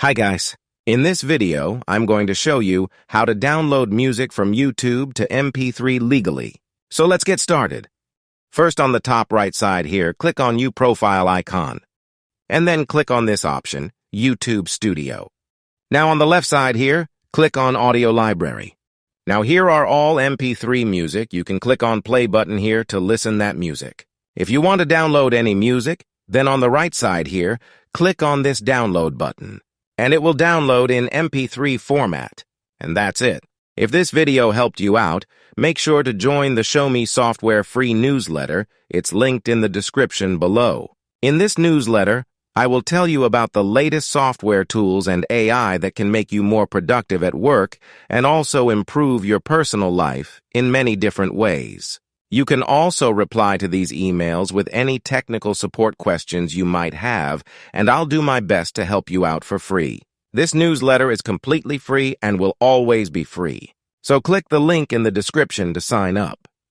Hi guys. In this video, I'm going to show you how to download music from YouTube to MP3 legally. So let's get started. First, on the top right side here, click on U Profile icon. And then click on this option, YouTube Studio. Now on the left side here, click on Audio Library. Now here are all MP3 music. You can click on Play button here to listen that music. If you want to download any music, then on the right side here, click on this Download button. And it will download in MP3 format. And that's it. If this video helped you out, make sure to join the Show Me Software free newsletter. It's linked in the description below. In this newsletter, I will tell you about the latest software tools and AI that can make you more productive at work and also improve your personal life in many different ways. You can also reply to these emails with any technical support questions you might have, and I'll do my best to help you out for free. This newsletter is completely free and will always be free. So click the link in the description to sign up.